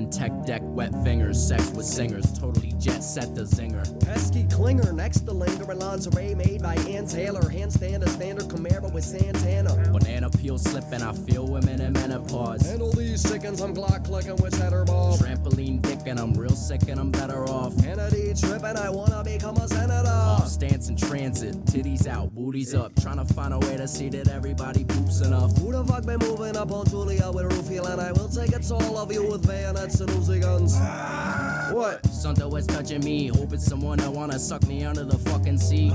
on tech deck, wet fingers, sex with singers, totally jet set the zinger. Pesky clinger next to linger in lingerie made by Ann Taylor. Handstand a standard Camaro with Santana. Banana peel slipping, I feel women in menopause. Handle these sickens, I'm Glock clicking with cheddar ball. Trampoline dick and I'm real sick and I'm better off. Kennedy tripping, I wanna become a senator. Off stance in transit, titties out, booties up. Trying to find a way to see that everybody poops enough. Who the fuck been moving up on Julia with Rufio? And I will take it to all of you with bayonets and Uzi guns. What? Something was touching me, hoping someone that wanna suck me under the fucking sea.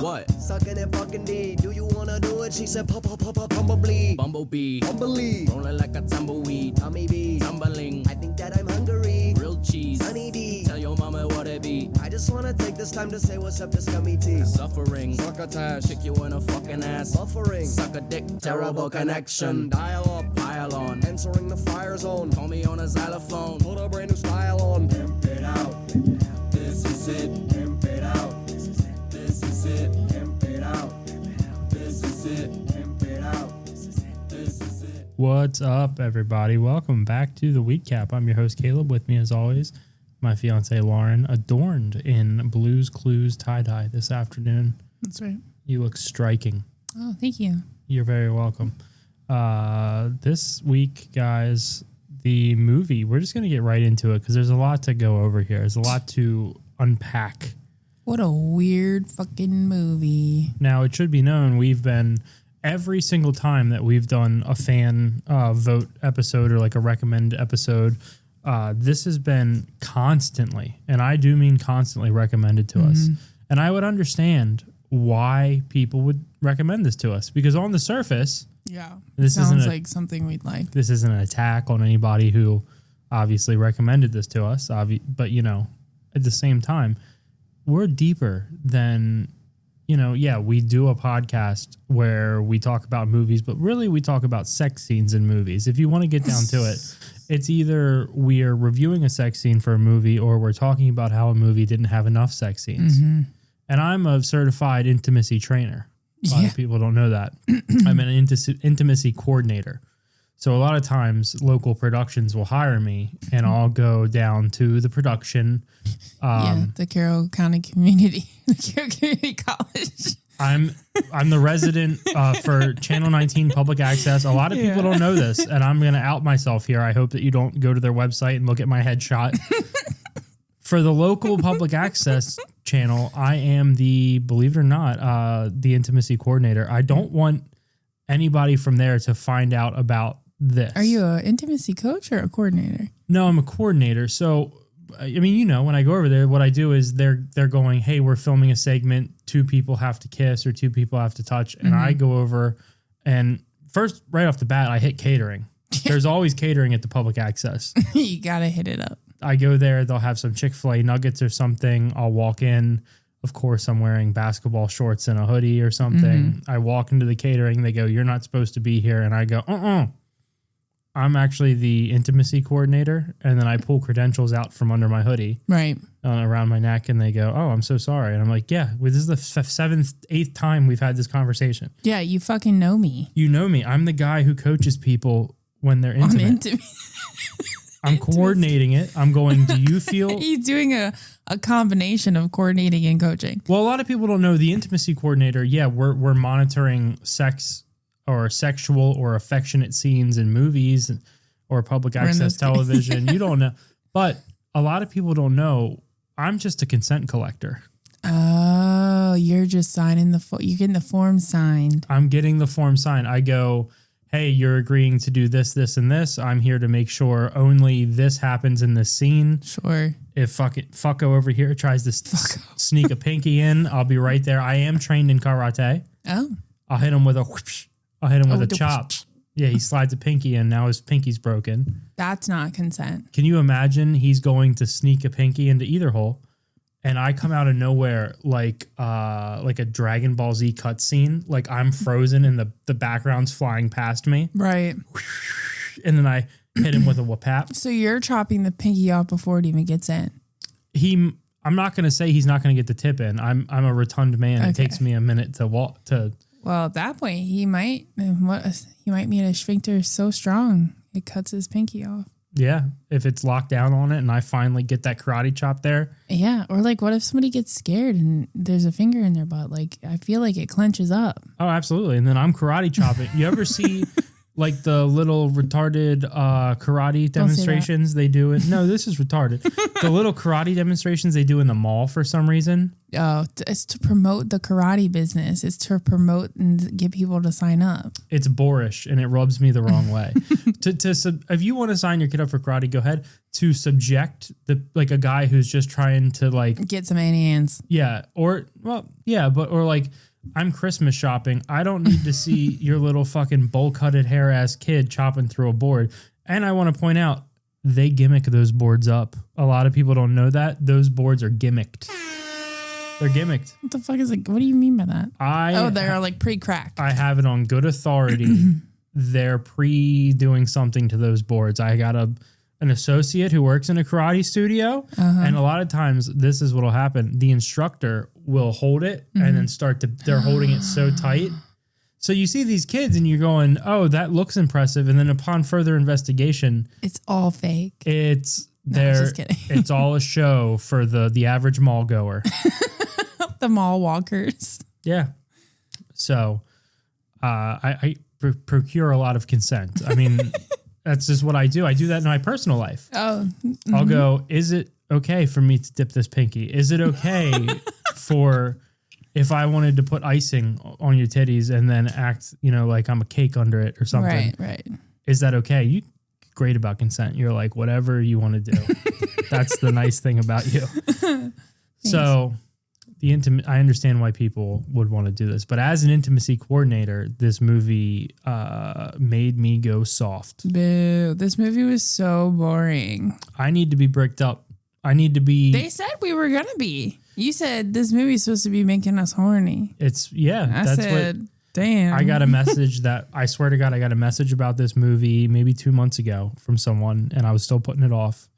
What? Sucking and fucking D. Do you wanna do it? She said, bumblebee. Bumblebee. Bumblebee. Rolling like a tumbleweed. Tummy bee. Tumbling. I think that I'm hungry. Grilled cheese. Honey D. Tell your mama what it be. I just wanna take this time to say what's up to Scummy T. Suffering. Succotash. Kick you in a fucking ass. Buffering. Suck a dick. Terrible connection. Dial up. Pile on. Entering the fire zone. Call me on a xylophone. Put a brand new style on. Pimp it out. This is it. Pimp it out. This is it. This is it. Pimp it out. This is it. Pimp it out. This is it. This is it. What's up, everybody? Welcome back to the Week Cap. I'm your host, Caleb. With me, as always, my fiance, Lauren, adorned in Blue's Clues tie-dye this afternoon. That's right. You look striking. Oh, thank you. You're very welcome. This week, guys, the movie, we're just going to get right into it because there's a lot to go over here. There's a lot to unpack. What a weird fucking movie. Now, it should be known we've been, every single time that we've done a fan vote episode or like a recommend episode, this has been constantly, and I do mean constantly, recommended to us. And I would understand why people would recommend this to us because on the surface, Yeah. This sounds isn't like something we'd like. this isn't an attack on anybody who obviously recommended this to us. But, you know, at the same time, we're deeper than, you know, yeah, we do a podcast where we talk about movies, but really we talk about sex scenes in movies. If you want to get down to it, it's either we are reviewing a sex scene for a movie or we're talking about how a movie didn't have enough sex scenes. And I'm a certified intimacy trainer. A lot of people don't know that. I'm an intimacy coordinator. So a lot of times local productions will hire me and I'll go down to the production. The Carroll County Community, the Carroll Community College. I'm the resident for Channel 19 Public Access. A lot of people don't know this, and I'm going to out myself here. I hope that you don't go to their website and look at my headshot. For the local public access channel, I am the, believe it or not, the intimacy coordinator. I don't want anybody from there to find out about this. Are you an intimacy coach or a coordinator? No, I'm a coordinator. So, I mean, you know, when I go over there, what I do is they're going, hey, we're filming a segment. 2 people have to kiss or 2 people have to touch. And I go over and first, right off the bat, I hit catering. There's always catering at the public access. You got to hit it up. I go there, they'll have some Chick-fil-A nuggets or something. I'll walk in. Of course, I'm wearing basketball shorts and a hoodie or something. I walk into the catering. They go, you're not supposed to be here. And I go, I'm actually the intimacy coordinator. And then I pull credentials out from under my hoodie. Right. Around my neck. And they go, oh, I'm so sorry. And I'm like, yeah, this is the 7th, 8th time we've had this conversation. Yeah, you fucking know me. You know me. I'm the guy who coaches people when they're intimate. I'm coordinating it. I'm going, do you feel... He's doing a combination of coordinating and coaching. Well, a lot of people don't know the intimacy coordinator. Yeah, we're monitoring sex or sexual or affectionate scenes in movies or public access television. You don't know. But a lot of people don't know I'm just a consent collector. Oh, you're just signing you're getting the form signed. I'm getting the form signed. I go... hey, you're agreeing to do this, this, and this. I'm here to make sure only this happens in this scene. Sure. If fucko over here tries to sneak a pinky in, I'll be right there. I am trained in karate. Oh. I'll hit him with a whoosh. I'll hit him with a chop. Yeah, he slides a pinky in. Now his pinky's broken. That's not consent. Can you imagine he's going to sneak a pinky into either hole? And I come out of nowhere like a Dragon Ball Z cutscene. Like I'm frozen and the background's flying past me. Right. And then I hit him with a whoop-hap. So you're chopping the pinky off before it even gets in. I'm not going to say he's not going to get the tip in. I'm a rotund man. Okay. It takes me a minute to walk to. Well, at that point, he might meet a sphincter so strong it cuts his pinky off. Yeah, if it's locked down on it and I finally get that karate chop there. Yeah, or like, what if somebody gets scared and there's a finger in their butt? Like, I feel like it clenches up. Oh, absolutely. And then I'm karate chopping. You ever see like the little retarded karate demonstrations they do? No, this is retarded. The little karate demonstrations they do in the mall for some reason. Oh, it's to promote the karate business. It's to promote and get people to sign up. It's boorish and it rubs me the wrong way. If you want to sign your kid up for karate, go ahead. To subject a guy who's just trying to like get some hands. Yeah, or like I'm Christmas shopping. I don't need to see your little fucking bowl-cutted hair-ass kid chopping through a board. And I want to point out, they gimmick those boards up. A lot of people don't know that. Those boards are gimmicked. They're gimmicked. What the fuck is it? What do you mean by that? They're like pre-cracked. I have it on good authority. They're doing something to those boards. I got an associate who works in a karate studio. And a lot of times this is what'll happen. The instructor will hold it and then they're holding it so tight. So you see these kids and you're going, oh, that looks impressive. And then upon further investigation, it's all fake. It's just kidding. It's all a show for the average mall goer. The mall walkers. Yeah. So I procure a lot of consent. I mean, that's just what I do. I do that in my personal life. Oh. Mm-hmm. I'll go, is it okay for me to dip this pinky? Is it okay for if I wanted to put icing on your titties and then act, like I'm a cake under it or something? Right. Is that okay? You great about consent. You're like, whatever you want to do. That's the nice thing about you. So I understand why people would want to do this, but as an intimacy coordinator, this movie made me go soft. Boo. This movie was so boring. I need to be bricked up. I need to be. They said we were going to be. You said this movie's supposed to be making us horny. I said, damn. I got a message I swear to God, I got a message about this movie maybe 2 months ago from someone, and I was still putting it off.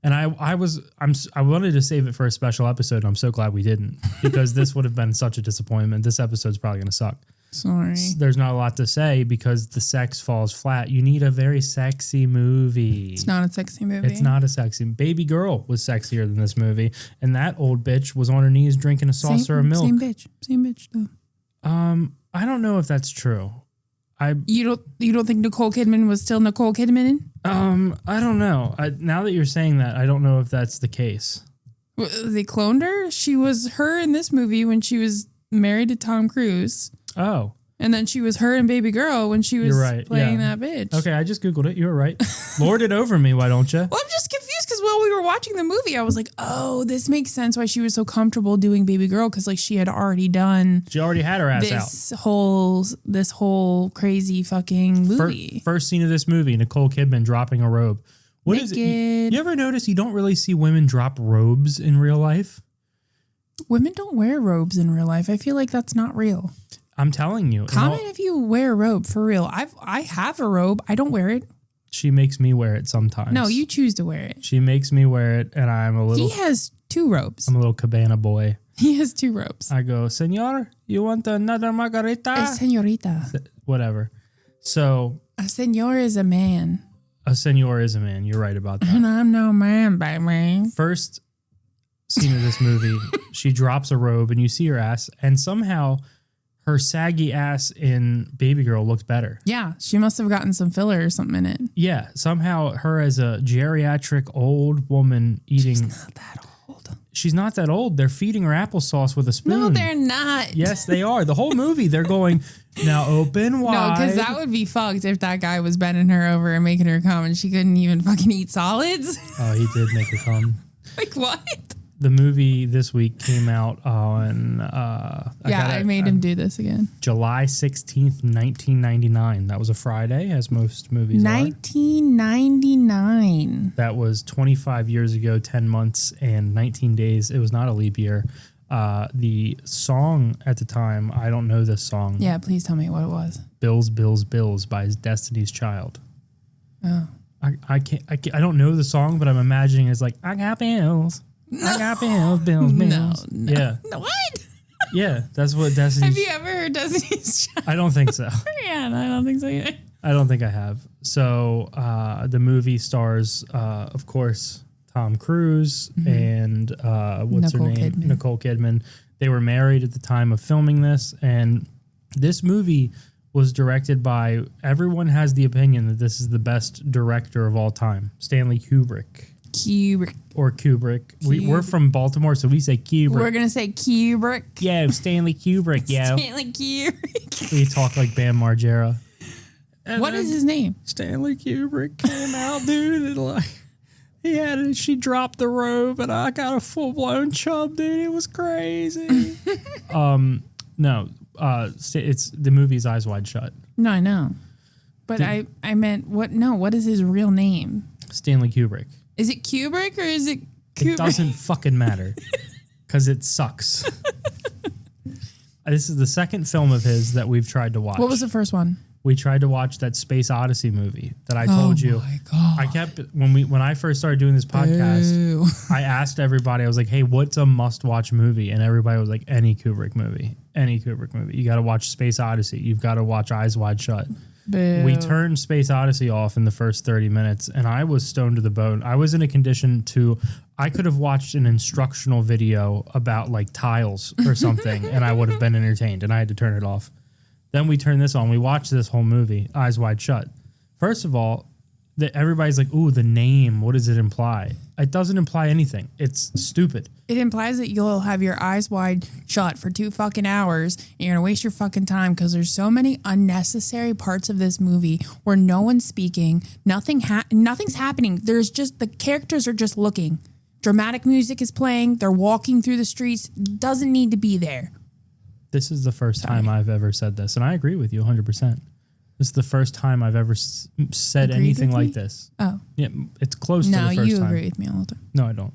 And I wanted to save it for a special episode. I'm so glad we didn't, because this would have been such a disappointment. This episode's probably going to suck. Sorry. There's not a lot to say because the sex falls flat. You need a very sexy movie. It's not a sexy movie. It's not a sexy. Baby Girl was sexier than this movie, and that old bitch was on her knees drinking a saucer of milk. Same bitch though. I don't know if that's true. You don't think Nicole Kidman was still Nicole Kidman? I don't know. Now that you're saying that, I don't know if that's the case. They cloned her? She was her in this movie when she was married to Tom Cruise. Oh. And then she was her in Baby Girl when she was playing that bitch. Okay, I just Googled it. You were right. Lord it over me, why don't you? Well, I'm just confused because while we were watching the movie, I was like, oh, this makes sense why she was so comfortable doing Baby Girl, because like she had already done. She already had her ass this whole crazy fucking movie. First scene of this movie, Nicole Kidman dropping a robe. What Naked. is it? You ever notice you don't really see women drop robes in real life? Women don't wear robes in real life. I feel like that's not real. I'm telling you. Comment if you wear a robe for real. I have a robe. I don't wear it. She makes me wear it sometimes. No, you choose to wear it. She makes me wear it, and I'm a little. He has 2 robes. I'm a little cabana boy. He has 2 robes. I go, Senor, you want another margarita? A señorita. Whatever. So. A señor is a man. A senor is a man. You're right about that. And I'm no man, baby. First scene of this movie, she drops a robe, and you see her ass, and somehow her saggy ass in Baby Girl looked better. Yeah, she must have gotten some filler or something in it. Yeah, somehow her as a geriatric old woman eating. She's not that old. She's not that old. They're feeding her applesauce with a spoon. No, they're not. Yes, they are. The whole movie, they're going, now open wide. No, because that would be fucked if that guy was bending her over and making her come and she couldn't even fucking eat solids. Oh, he did make her come. Like what? The movie this week came out on... I made him do this again. July 16th, 1999. That was a Friday, as most movies 1999. That was 25 years ago, 10 months, and 19 days. It was not a leap year. The song at the time, I don't know this song. Yeah, please tell me what it was. Bills, Bills, Bills by Destiny's Child. Oh. I don't know the song, but I'm imagining it's like, I got bills. No. I got bills, bills, bills. No. Yeah. No, what? Yeah, that's what Destiny's... Have you ever heard Destiny's Child? I don't think so. Yeah, no, I don't think so either. I don't think I have. So the movie stars, of course, Tom Cruise and what's her Nicole name? Kidman. Nicole Kidman. They were married at the time of filming this, and this movie was directed by, everyone has the opinion that this is the best director of all time, Stanley Kubrick. Or Kubrick. We're from Baltimore, so we say Kubrick. We're going to say Kubrick. Yo, Stanley Kubrick, yo. Stanley Kubrick. We talk like Bam Margera. What is his name? Stanley Kubrick came out, dude, and she dropped the robe, and I got a full-blown chub, dude. It was crazy. No, it's the movie's Eyes Wide Shut. No, I know. But I meant, what is his real name? Stanley Kubrick. Is it Kubrick or is it Kubrick? It doesn't fucking matter, because it sucks. This is the second film of his that we've tried to watch. What was the first one? We tried to watch that Space Odyssey movie that I told you. Oh my God. I kept when I first started doing this podcast, Ew. I asked everybody, I was like, hey, what's a must-watch movie? And everybody was like, any Kubrick movie. Any Kubrick movie. You got to watch Space Odyssey. You've got to watch Eyes Wide Shut. Boo. We turned Space Odyssey off in the first 30 minutes, and I was stoned to the bone. I was in a condition I could have watched an instructional video about like tiles or something, and I would have been entertained, and I had to turn it off. Then we turned this on. We watched this whole movie, Eyes Wide Shut. First of all, everybody's like, ooh, the name, what does it imply? It doesn't imply anything. It's stupid. It implies that you'll have your eyes wide shut for 2 fucking hours and you're going to waste your fucking time because there's so many unnecessary parts of this movie where no one's speaking, nothing's happening. There's just, the characters are just looking. Dramatic music is playing. They're walking through the streets. Doesn't need to be there. This is the first time I've ever said this, and I agree with you 100%. This is the first time I've ever said Agreed anything with like me? this. Oh. Yeah, it's close to the No, first time. you agree with me all the time. No, I don't.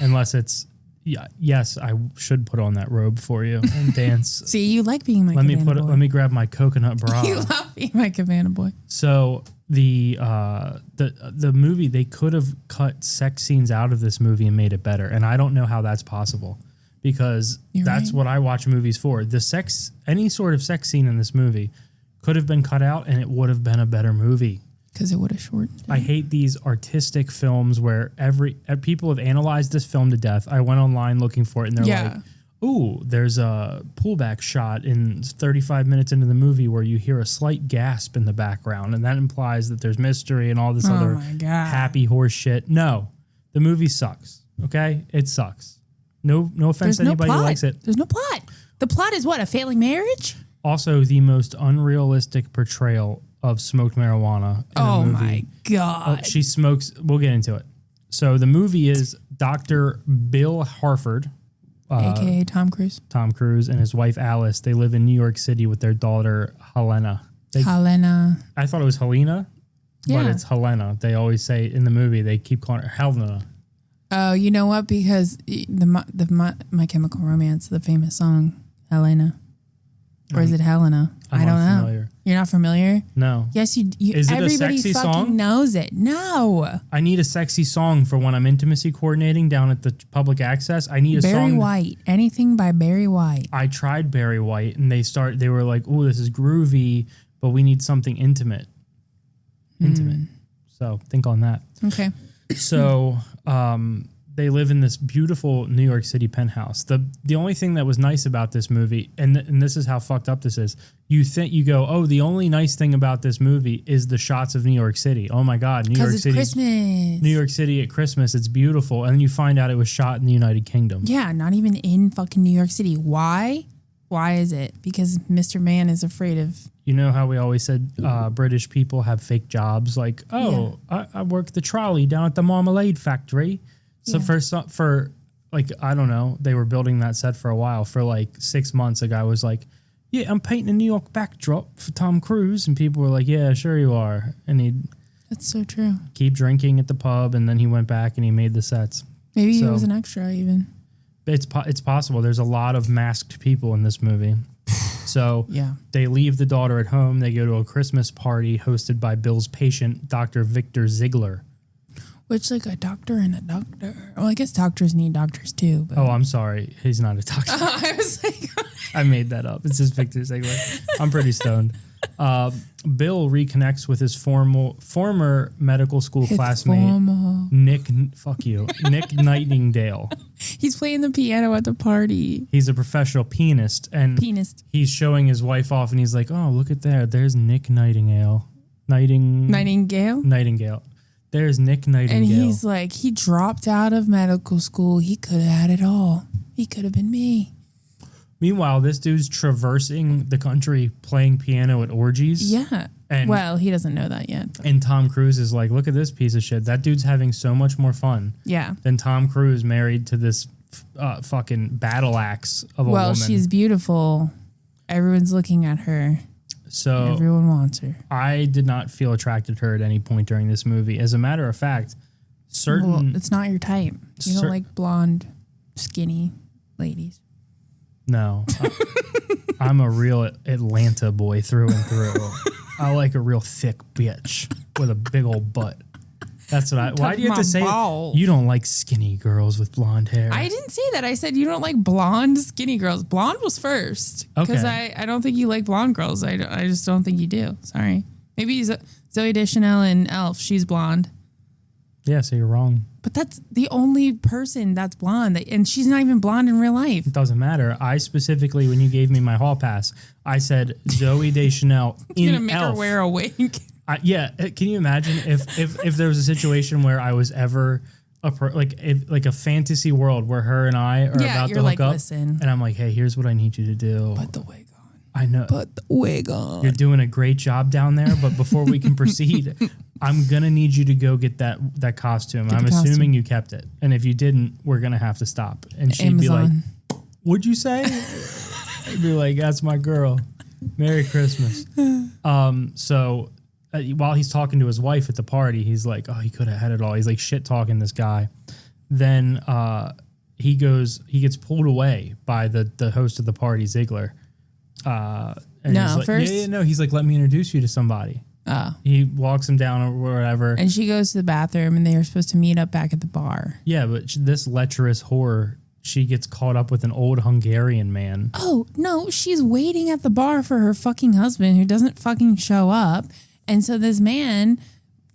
Unless it's, yes, I should put on that robe for you and dance. See, you like being my cabana boy. Let me grab my coconut bra. You love being my cabana boy. So the movie, they could have cut sex scenes out of this movie and made it better, and I don't know how that's possible. Because that's what I watch movies for. Any sort of sex scene in this movie could have been cut out and it would have been a better movie. Because it would have shortened it. I hate these artistic films where people have analyzed this film to death. I went online looking for it and they're like, ooh, there's a pullback shot in 35 minutes into the movie where you hear a slight gasp in the background. And that implies that there's mystery and all this other happy horse shit. No, the movie sucks. Okay? It sucks. No offense to anybody who likes it. There's no plot. The plot is what? A failing marriage? Also, the most unrealistic portrayal of smoked marijuana in a movie. My God. She smokes. We'll get into it. So the movie is Dr. Bill Harford. A.K.A. Tom Cruise. Tom Cruise and his wife Alice. They live in New York City with their daughter Helena. Helena. I thought it was Helena, but it's Helena. They always say in the movie, they keep calling her Helena. Oh, you know what? Because My Chemical Romance, the famous song, Helena. Or is it Helena? I don't know. You're not familiar? No. Yes, you is it everybody a sexy fucking song? knows it. No. I need a sexy song for when I'm intimacy coordinating down at the public access. I need a song. Barry White. Anything by Barry White. I tried Barry White and they were like, oh, this is groovy, but we need something intimate. So think on that. Okay. So they live in this beautiful New York City penthouse. The only thing that was nice about this movie, and this is how fucked up this is, you go, oh, the only nice thing about this movie is the shots of New York City. Oh my God, New York City. Because it's Christmas. New York City at Christmas, it's beautiful. And then you find out it was shot in the United Kingdom. Yeah, not even in fucking New York City. Why? Why is it? Because Mr. Man is afraid of... You know how we always said British people have fake jobs? Like, I work the trolley down at the marmalade factory. So for like, I don't know, they were building that set for a while. For like 6 months, a guy was like, yeah, I'm painting a New York backdrop for Tom Cruise. And people were like, yeah, sure you are. And he'd That's so true. keep drinking at the pub. And then he went back and he made the sets. Maybe he was an extra even. It's possible. There's a lot of masked people in this movie. So they leave the daughter at home. They go to a Christmas party hosted by Bill's patient, Dr. Victor Ziegler. Which, like, a doctor and a doctor. Well, I guess doctors need doctors too. But. Oh, I'm sorry. He's not a doctor. I was like... I made that up. It's just Victor Ziegler. I'm pretty stoned. Bill reconnects with his former medical school classmate, Nick. Fuck you, Nick Nightingale. He's playing the piano at the party. He's a professional pianist, and he's showing his wife off, and he's like, "Oh, look at there. There's Nick Nightingale. Nightingale. There's Nick Nightingale." And he's like, he dropped out of medical school. He could have had it all. He could have been me. Meanwhile, this dude's traversing the country playing piano at orgies. Yeah. And, well, he doesn't know that yet. And Tom Cruise is like, look at this piece of shit. That dude's having so much more fun than Tom Cruise married to this fucking battle axe of a woman. Well, she's beautiful. Everyone's looking at her. So everyone wants her. I did not feel attracted to her at any point during this movie. As a matter of fact, it's not your type. You don't like blonde, skinny ladies. No, I'm a real Atlanta boy through and through. I like a real thick bitch with a big old butt. That's what I. Why do you have to say you don't like skinny girls with blonde hair? I didn't say that. I said you don't like blonde, skinny girls. Blonde was first because I don't think you like blonde girls. I just don't think you do. Sorry. Maybe Zooey Deschanel and Elf. She's blonde. Yeah, so you're wrong. But that's the only person that's blonde, and she's not even blonde in real life. It doesn't matter. I specifically, when you gave me my hall pass, I said Zooey Deschanel in You're gonna make Elf. her wear a wig. Yeah, can you imagine if there was a situation where I was ever like a fantasy world where her and I are about to hook up, listen, and I'm like, hey, here's what I need you to do. Put the wig on. I know. Put the wig on. You're doing a great job down there, but before we can proceed, I'm gonna need you to go get that costume. I'm assuming you kept it, and if you didn't, we're gonna have to stop. And she'd Amazon. be like, "What'd you say?" I'd be like, "That's my girl. Merry Christmas." So while he's talking to his wife at the party, he's like, "Oh, he could have had it all." He's like shit talking this guy. Then he gets pulled away by the host of the party, Ziegler. And he's like, first, he's like, "Let me introduce you to somebody." He walks him down or whatever. And she goes to the bathroom, and they were supposed to meet up back at the bar. Yeah, but this lecherous whore, she gets caught up with an old Hungarian man. Oh, no, she's waiting at the bar for her fucking husband who doesn't fucking show up. And so this man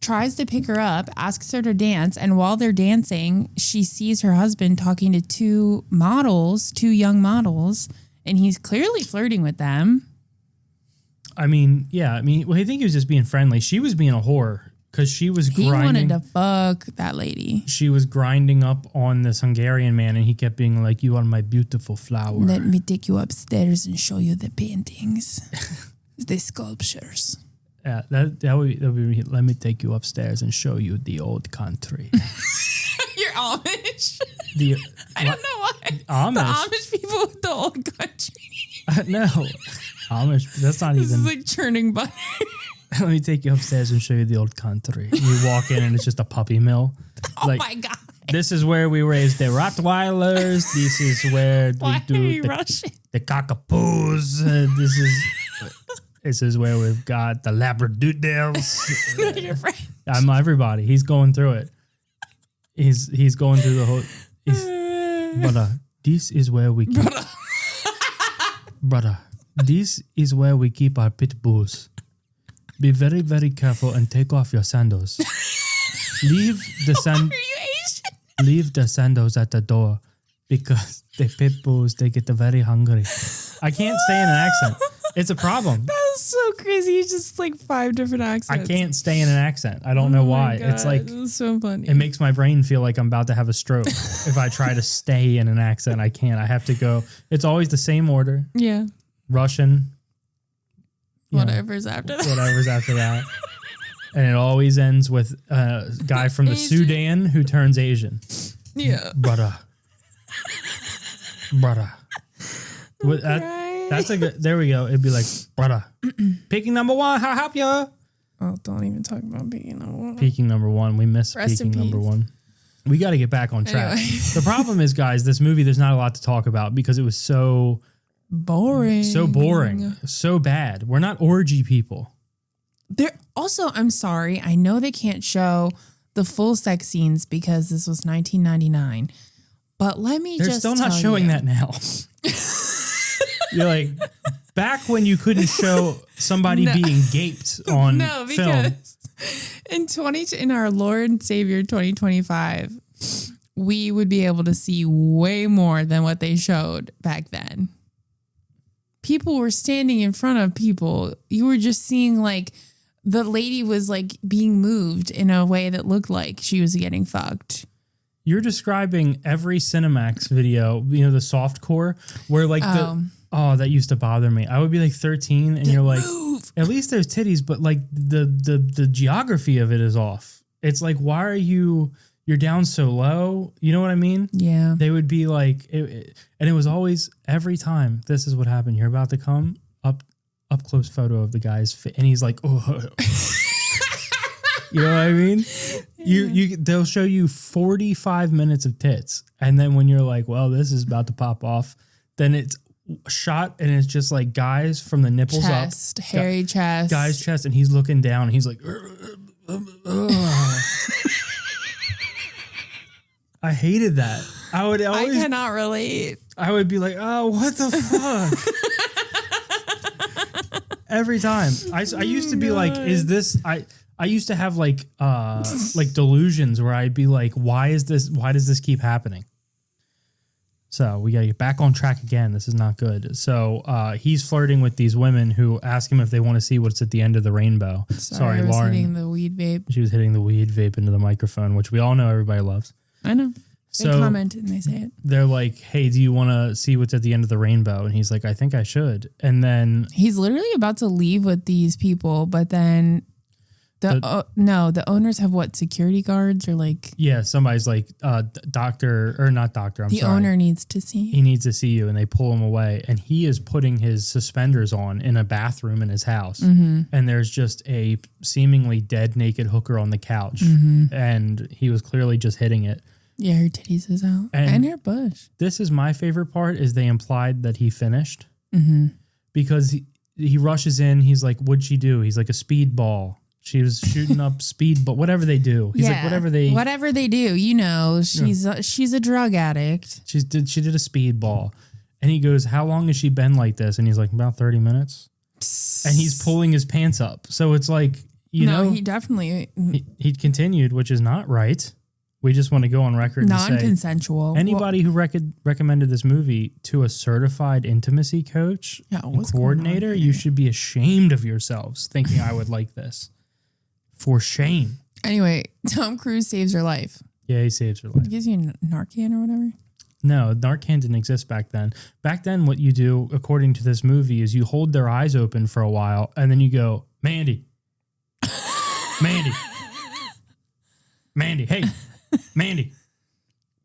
tries to pick her up, asks her to dance, and while they're dancing, she sees her husband talking to two young models, and he's clearly flirting with them. I mean, yeah. I think he was just being friendly. She was being a whore because she was grinding. He wanted to fuck that lady. She was grinding up on this Hungarian man, and he kept being like, "You are my beautiful flower. Let me take you upstairs and show you the paintings, the sculptures." Yeah, that would be. Let me take you upstairs and show you the old country. You're Amish. I don't know why. Amish. The Amish people with the old country. No. Amish, that's not this even. Is like churning butter. Let me take you upstairs and show you the old country. You walk in and it's just a puppy mill. Oh my God. This is where we raise the Rottweilers. This is where we do the cockapoos. This is where we've got the Labradoodles. No, your friend. I'm everybody. He's going through it. He's going through the whole. Brother, this is where we keep. Brother, this is where we keep our pit bulls. Be very, very careful and take off your sandals. Leave the Are you Asian? Leave the sandals at the door because the pit bulls, they get very hungry. I can't stay in an accent. It's a problem. That's so crazy. It's just like 5 different accents. I can't stay in an accent. I don't know why. God, it's like this is so funny. It makes my brain feel like I'm about to have a stroke. If I try to stay in an accent, I can't. I have to go. It's always the same order. Yeah. Russian. Whatever's after that. Whatever's after that. And it always ends with a guy from the Sudan who turns Asian. Yeah. Brother. That's a good. There we go. It'd be like, brother. Peking number 1. How help you? Oh, don't even talk about peking number 1. Peking number 1. We miss Rest peking number 1. We got to get back on track. Anyway. The problem is, guys, this movie, there's not a lot to talk about because it was so boring. So bad. We're not orgy people. There also, I'm sorry, I know they can't show the full sex scenes because this was 1999. But let me They're just still not showing that now. You're like, back when you couldn't show somebody being gaped on No, film. because in our Lord and Savior 2025, we would be able to see way more than what they showed back then. People were standing in front of people. You were just seeing like the lady was like being moved in a way that looked like she was getting fucked. You're describing every Cinemax video, you know, the softcore, where like that used to bother me. I would be like 13 and you're like, at least there's titties, but like the geography of it is off. It's like, why are you're down so low? You know what I mean? Yeah. They would be like, and it was always every time this is what happened. You're about to come up close photo of the guy's fit, and he's like, oh. You know what I mean? They'll show you 45 minutes of tits, and then when you're like, well, this is about to pop off, then it's shot and it's just like guys from the nipples chest, up, hairy chest, guy's chest, and he's looking down, and he's like, I hated that. I cannot relate. I would be like, oh, what the fuck? Every time. I used to be like, is this I used to have like delusions where I'd be like, why does this keep happening? So we gotta get back on track again. This is not good. So he's flirting with these women who ask him if they want to see what's at the end of the rainbow. Sorry, I was Lauren. hitting the weed vape. She was hitting the weed vape into the microphone, which we all know everybody loves. I know. They So comment and they say it. they're like, hey, do you want to see what's at the end of the rainbow? And he's like, I think I should. And then He's literally about to leave with these people, but then the owners have what, security guards or like yeah, somebody's like, doctor or not doctor. the owner needs to see. He needs to see you, and they pull him away. And he is putting his suspenders on in a bathroom in his house. Mm-hmm. And there's just a seemingly dead naked hooker on the couch. Mm-hmm. And he was clearly just hitting it. Yeah, her titties is out. And her bush. This is my favorite part, is they implied that he finished. Mm-hmm. Because he rushes in. He's like, what'd she do? He's like, a speedball. She was shooting up speed, but whatever they do. He's like, whatever they do, you know, she's a drug addict. She did a speedball. And he goes, how long has she been like this? And he's like, about 30 minutes. And he's pulling his pants up. So it's like, you know. He definitely. He continued, which is not right. We just want to go on record and say. Non-consensual. Anybody who recommended this movie to a certified intimacy coach and coordinator, you should be ashamed of yourselves thinking I would like this. For shame. Anyway, Tom Cruise saves her life. Yeah, he saves her life. He gives you Narcan or whatever. No, Narcan didn't exist back then. Back then, what you do, according to this movie, is you hold their eyes open for a while, and then you go, Mandy. Mandy. Mandy. Hey, Mandy.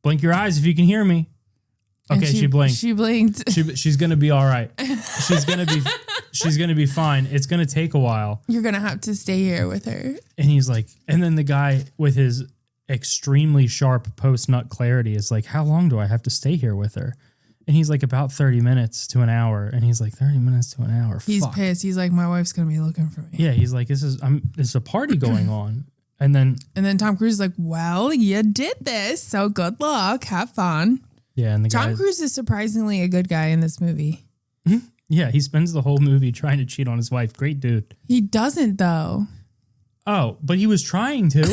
Blink your eyes if you can hear me. Okay, she blinked. She blinked. She's going to be all right. She's going to be fine. It's going to take a while. You're going to have to stay here with her. And he's like, and then the guy with his extremely sharp post-nut clarity is like, how long do I have to stay here with her? And he's like, about 30 minutes to an hour. And he's like, 30 minutes to an hour. He's Fuck. pissed. He's like, my wife's going to be looking for me. Yeah, he's like, there's a party going on. And then Tom Cruise is like, well, you did this. So good luck. Have fun. Yeah, and Tom Cruise is surprisingly a good guy in this movie. Yeah, he spends the whole movie trying to cheat on his wife. Great dude. He doesn't, though. Oh, but he was trying to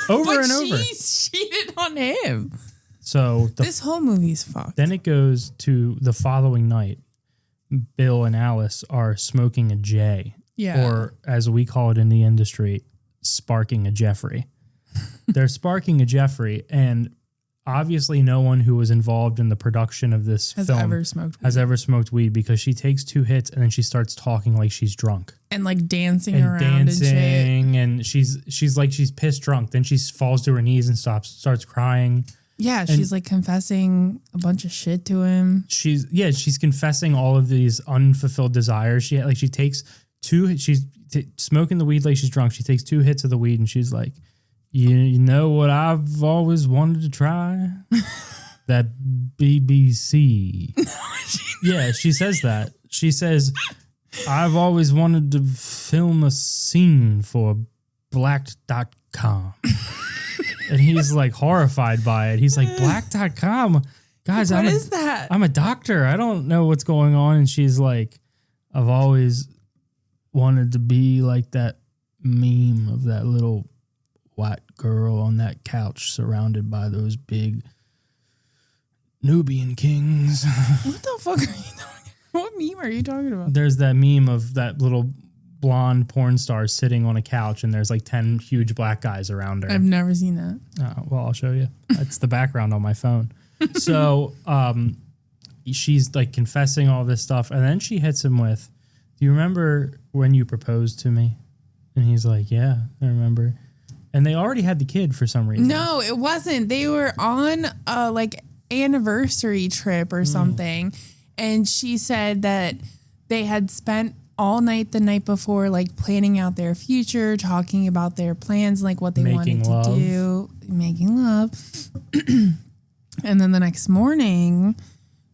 over and over. She cheated on him. So this whole movie's fucked. Then it goes to the following night. Bill and Alice are smoking a J. Yeah. Or as we call it in the industry, sparking a Jeffrey. They're sparking a Jeffrey, and obviously no one who was involved in the production of this film has ever smoked weed, because she takes 2 hits and then she starts talking like she's drunk. And like dancing around and shit. And she's like, she's pissed drunk. Then she falls to her knees and starts crying. Yeah, she's like confessing a bunch of shit to him. She's confessing all of these unfulfilled desires. She takes 2, she's smoking the weed like she's drunk. She takes 2 hits of the weed and she's like, you know what I've always wanted to try? That BBC. Yeah, she says that. She says, I've always wanted to film a scene for black.com. And he's like horrified by it. He's like, black.com? Guys, what is that? I'm a doctor. I don't know what's going on. And she's like, I've always wanted to be like that meme of that little white girl on that couch surrounded by those big Nubian kings. What the fuck are you talking? What meme are you talking about? There's that meme of that little blonde porn star sitting on a couch and there's like 10 huge black guys around her. I've never seen that. Well, I'll show you. It's the background on my phone. So she's like confessing all this stuff. And then she hits him with, do you remember when you proposed to me? And he's like, yeah, I remember. And they already had the kid for some reason. No, it wasn't. They were on a like anniversary trip or something. And she said that they had spent all night the night before, like planning out their future, talking about their plans, like what they wanted to do, making love. And then the next morning,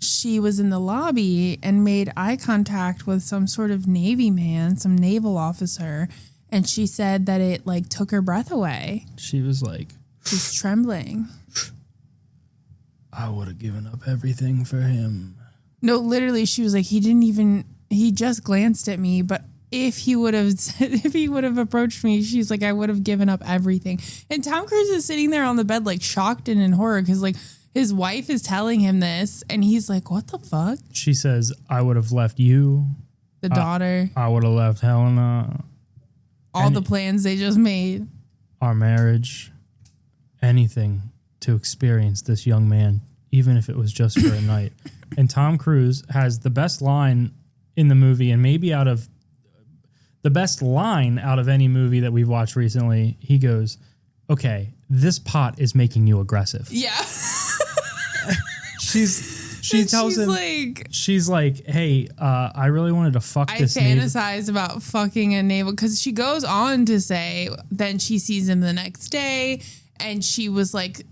she was in the lobby and made eye contact with some sort of Navy man, some naval officer. And she said that it like took her breath away. She was like, she's trembling. I would have given up everything for him. No, literally, she was like, he just glanced at me, but if he would have approached me, she's like, I would have given up everything. And Tom Cruise is sitting there on the bed, like shocked and in horror because like his wife is telling him this, and he's like, what the fuck? She says, I would have left you. The daughter. I would have left Helena. All the plans they just made. Our marriage. Anything to experience this young man, even if it was just for a night. And Tom Cruise has the best line in the movie, and maybe the best line out of any movie that we've watched recently. He goes, okay, this pot is making you aggressive. Yeah. She tells him, she's like, hey, I really wanted to fuck this naval. I fantasize about fucking a naval, because she goes on to say, then she sees him the next day, and she was like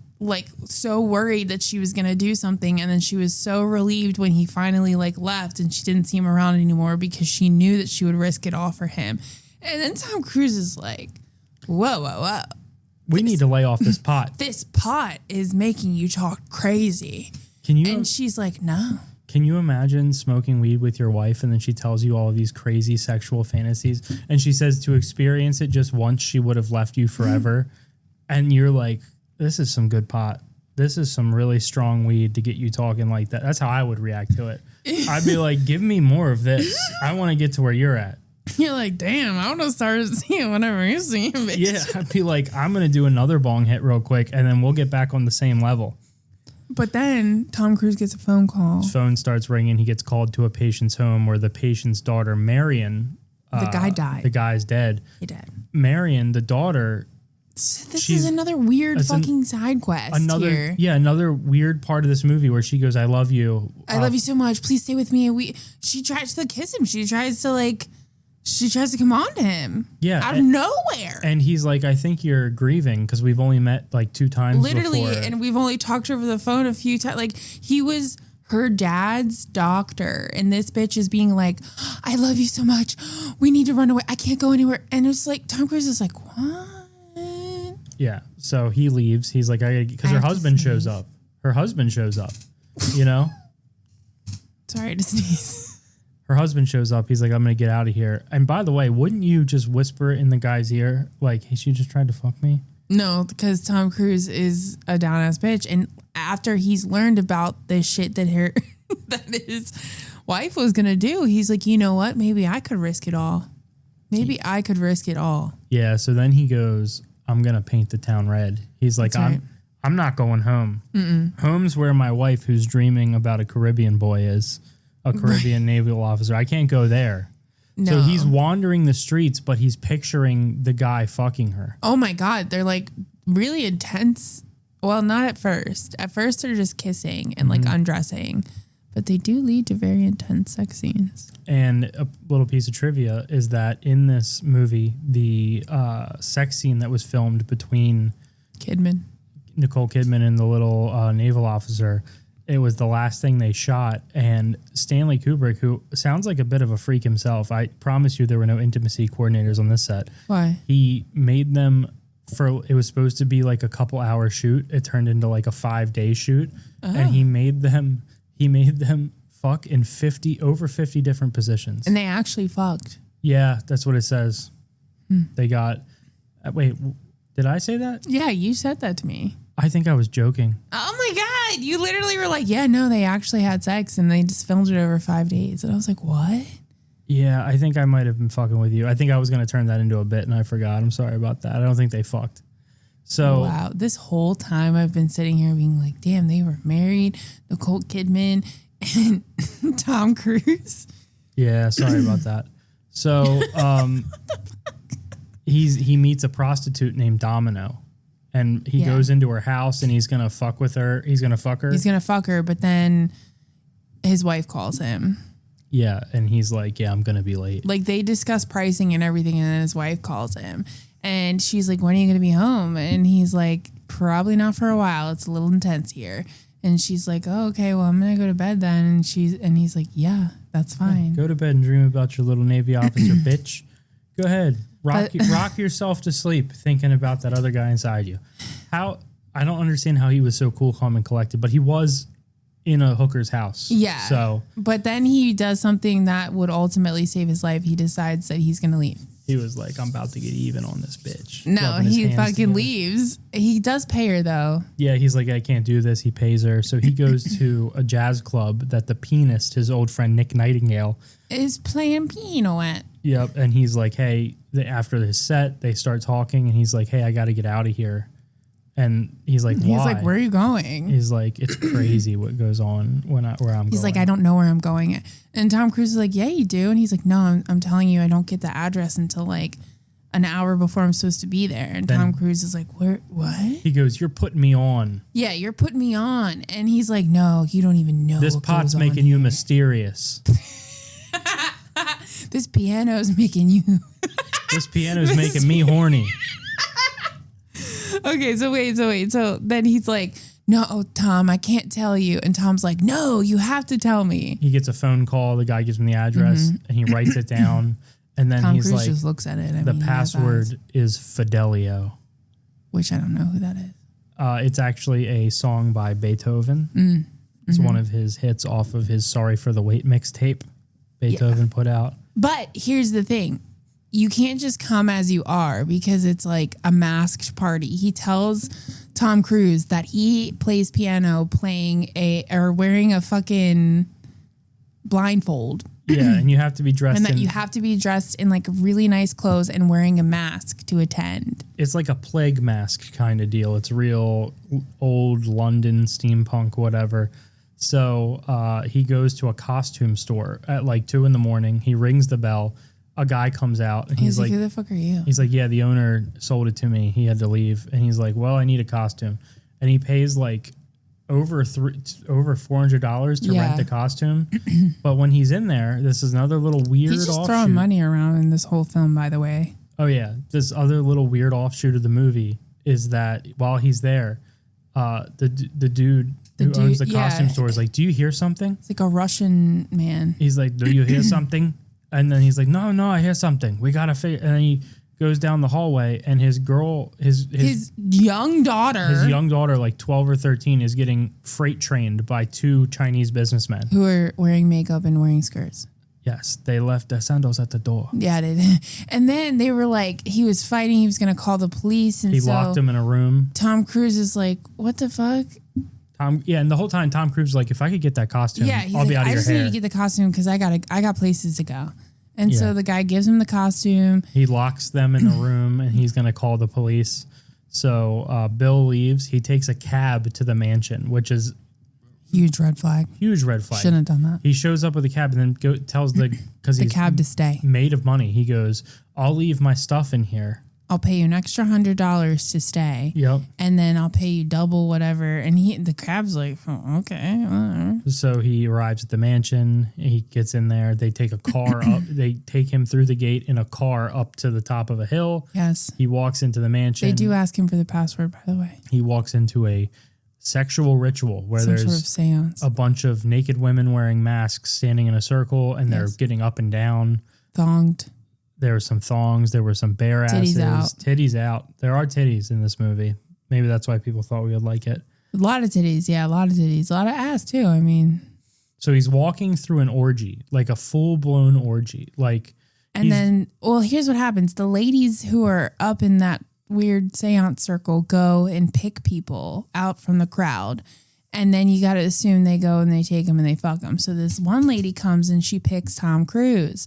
so worried that she was going to do something. And then she was so relieved when he finally like left and she didn't see him around anymore because she knew that she would risk it all for him. And then Tom Cruise is like, whoa. We need to lay off this pot. This pot is making you talk crazy. And she's like, no. Can you imagine smoking weed with your wife and then she tells you all of these crazy sexual fantasies and she says to experience it just once she would have left you forever? And you're like, this is some good pot. This is some really strong weed to get you talking like that. That's how I would react to it. I'd be like, give me more of this. I want to get to where you're at. You're like, damn, I want to start seeing whatever you're seeing, bitch. Yeah, I'd be like, I'm going to do another bong hit real quick and then we'll get back on the same level. But then Tom Cruise gets a phone call. His phone starts ringing. He gets called to a patient's home where the patient's daughter, Marion. The guy died. The guy's dead. He died. Marion, the daughter. This is another weird fucking side quest here. Yeah, another weird part of this movie where she goes, I love you. I love you so much. Please stay with me. She tries to kiss him. She tries to come on to him. Yeah. Out of nowhere. And he's like, I think you're grieving because we've only met like 2 times literally before. And we've only talked over the phone a few times. Like, he was her dad's doctor, and this bitch is being like, I love you so much. We need to run away. I can't go anywhere. And it's like, Tom Cruise is like, what? Yeah. So he leaves. He's like, because her husband shows up. Her husband shows up, you know? Sorry to sneeze. Her husband shows up. He's like, I'm going to get out of here. And by the way, wouldn't you just whisper in the guy's ear, like, hey, she just tried to fuck me? No, because Tom Cruise is a down-ass bitch. And after he's learned about this shit that his wife was going to do, he's like, you know what? Maybe I could risk it all. I could risk it all. Yeah, so then he goes, I'm going to paint the town red. He's like, I'm not going home. Home's where my wife, who's dreaming about a Caribbean boy, is. A Caribbean naval officer. I can't go there. No. So he's wandering the streets, but he's picturing the guy fucking her. Oh my God. They're like really intense. Well, not at first. At first, they're just kissing and like undressing. But they do lead to very intense sex scenes. And a little piece of trivia is that in this movie, the sex scene that was filmed between Nicole Kidman and the little naval officer, it was the last thing they shot. And Stanley Kubrick, who sounds like a bit of a freak himself, I promise you there were no intimacy coordinators on this set. Why? He made them it was supposed to be like a couple hour shoot. It turned into like a 5-day shoot. And he made them fuck in over 50 different positions. And they actually fucked. Yeah, that's what it says. They got. Wait, did I say that? Yeah, you said that to me. I think I was joking. Oh my God. You literally were like, yeah, no, they actually had sex and they just filmed it over 5 days. And I was like, what? Yeah, I think I might have been fucking with you. I think I was going to turn that into a bit and I forgot. I'm sorry about that. I don't think they fucked. So wow. This whole time I've been sitting here being like, damn, they were married. Nicole Kidman and Tom Cruise. Yeah, sorry about that. So he meets a prostitute named Domino. And he goes into her house and he's going to fuck with her. He's going to fuck her. He's going to fuck her, but then his wife calls him. Yeah, and he's like, yeah, I'm going to be late. Like, they discuss pricing and everything, and then his wife calls him. And she's like, when are you going to be home? And he's like, probably not for a while. It's a little intense here. And she's like, oh, okay, well, I'm going to go to bed then. And he's like, yeah, that's fine. Go to bed and dream about your little Navy officer, bitch. Go ahead. Rock yourself to sleep thinking about that other guy inside you. I don't understand how he was so cool, calm, and collected, but he was in a hooker's house. Yeah. So, but then he does something that would ultimately save his life. He decides that he's going to leave. he was like, I'm about to get even on this bitch. No, he fucking leaves. He does pay her though. Yeah, he's like, I can't do this. He pays her. So he goes to a jazz club that the pianist, his old friend Nick Nightingale, is playing piano at. Yep. And he's like, hey, after his set, they start talking and he's like, hey, I got to get out of here. And he's like, why? He's like, where are you going? He's like, it's crazy what goes on where I'm going. He's like, I don't know where I'm going. And Tom Cruise is like, yeah, you do. And he's like, no, I'm telling you, I don't get the address until like an hour before I'm supposed to be there. And then Tom Cruise is like, what? He goes, you're putting me on. Yeah, you're putting me on. And he's like, no, you don't even know. This pot's making you mysterious. This piano's making you. This piano's making me horny. Okay, so wait. So then he's like, no, Tom, I can't tell you. And Tom's like, no, you have to tell me. He gets a phone call. The guy gives him the address and he writes it down. And then Tom he's Cruise like, just looks at it. the password is Fidelio. Which I don't know who that is. It's actually a song by Beethoven. It's one of his hits off of his Sorry for the Wait mixtape Beethoven put out. But here's the thing. You can't just come as you are because it's like a masked party. He tells Tom Cruise that he plays piano wearing a fucking blindfold. Yeah, and you have to be dressed and that you have to be dressed in like really nice clothes and wearing a mask to attend. It's like a plague mask kind of deal. It's real old London steampunk, whatever. So he goes to a costume store at like 2 a.m. He rings the bell. A guy comes out and he's like, who the fuck are you? He's like, yeah, the owner sold it to me. He had to leave. And he's like, well, I need a costume. And he pays like over $400 to rent the costume. But when he's in there, this is another little weird He's just offshoot. throwing money around in this whole film, by the way. Oh, yeah. This other little weird offshoot of the movie is that while he's there, the dude who owns the costume store is like, do you hear something? It's like a Russian man. He's like, do you hear something? And then he's like, no, I hear something. We got to figure. And then he goes down the hallway and his young daughter, like 12 or 13, is getting freight trained by 2 Chinese businessmen. Who are wearing makeup and wearing skirts. Yes, they left their sandals at the door. Yeah, they did. And then they were like, he was fighting. He was going to call the police. And he locked him in a room. Tom Cruise is like, what the fuck? And the whole time Tom Cruise is like, if I could get that costume, I'll be out of your hair. I just need to get the costume because I got places to go. And so the guy gives him the costume. He locks them in a room and he's going to call the police. So Bill leaves. He takes a cab to the mansion, which is huge red flag. Shouldn't have done that. He shows up with a cab and then tells because he's cab to stay. Made of money. He goes, I'll leave my stuff in here. I'll pay you an extra $100 to stay. Yep. And then I'll pay you double whatever. And the cab's like, oh, okay. Whatever. So he arrives at the mansion. He gets in there. They take a car up. They take him through the gate in a car up to the top of a hill. Yes. He walks into the mansion. They do ask him for the password, by the way. He walks into a sexual ritual where Some there's sort of seance. A bunch of naked women wearing masks standing in a circle and they're getting up and down. Thonged. There were some thongs. There were some bare asses. Titties out. There are titties in this movie. Maybe that's why people thought we would like it. A lot of titties. Yeah, a lot of titties. A lot of ass, too. I mean. So he's walking through an orgy, like a full-blown orgy. Like And then, well, here's what happens. The ladies who are up in that weird seance circle go and pick people out from the crowd. And then you got to assume they go and they take them and they fuck them. So this one lady comes and she picks Tom Cruise.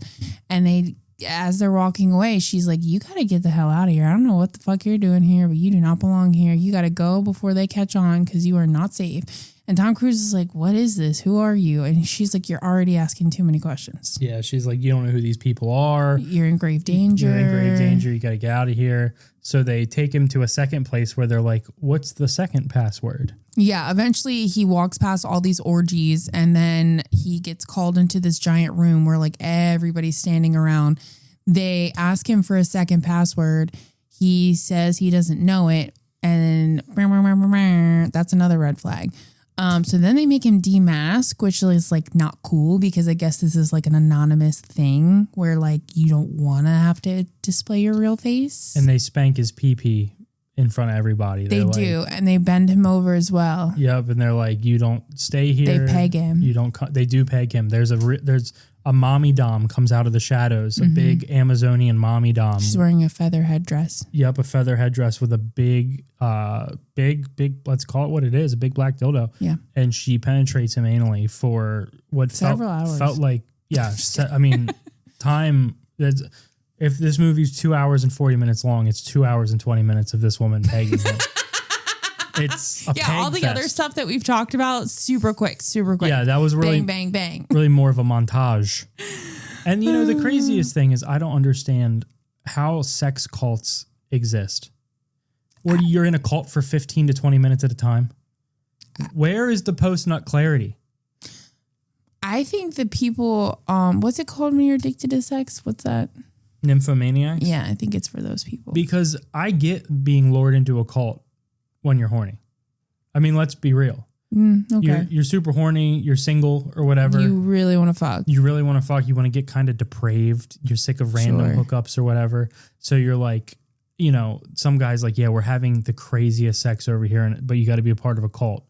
And as they're walking away, she's like, you got to get the hell out of here. I don't know what the fuck you're doing here, but you do not belong here. You got to go before they catch on because you are not safe. And Tom Cruise is like, what is this? Who are you? And she's like, you're already asking too many questions. Yeah, she's like, you don't know who these people are. You're in grave danger. You're in grave danger. You got to get out of here. So they take him to a second place where they're like, what's the second password? Yeah, eventually he walks past all these orgies and then he gets called into this giant room where like everybody's standing around. They ask him for a second password. He says he doesn't know it. And that's another red flag. So then they make him demask, which is like not cool because I guess this is like an anonymous thing where like you don't want to have to display your real face. And they spank his pee-pee in front of everybody. They do. And they bend him over as well. Yep. And they're like, you don't stay here. They peg him. You don't. They do peg him. There's a mommy dom comes out of the shadows, a big Amazonian mommy dom. She's wearing a feather headdress. Yep, a feather headdress with a big, let's call it what it is, a big black dildo. Yeah. And she penetrates him anally for what Several hours. Felt like, yeah, time. If this movie's 2 hours and 40 minutes long, it's 2 hours and 20 minutes of this woman pegging him. It's a peg all the fest. other stuff that we've talked about, super quick. Yeah, that was really bang, bang, bang. really more of a montage. And you know, the craziest thing is I don't understand how sex cults exist. Or you're in a cult for 15 to 20 minutes at a time. Where is the post-nut clarity? I think that people, what's it called when you're addicted to sex? What's that? Nymphomaniacs? Yeah, I think it's for those people. Because I get being lured into a cult when you're horny. I mean, let's be real. Okay. You're super horny, you're single or whatever. You really want to fuck. You really want to fuck. You want to get kind of depraved. You're sick of random hookups or whatever. So you're like, you know, some guys like, yeah, we're having the craziest sex over here, but you got to be a part of a cult.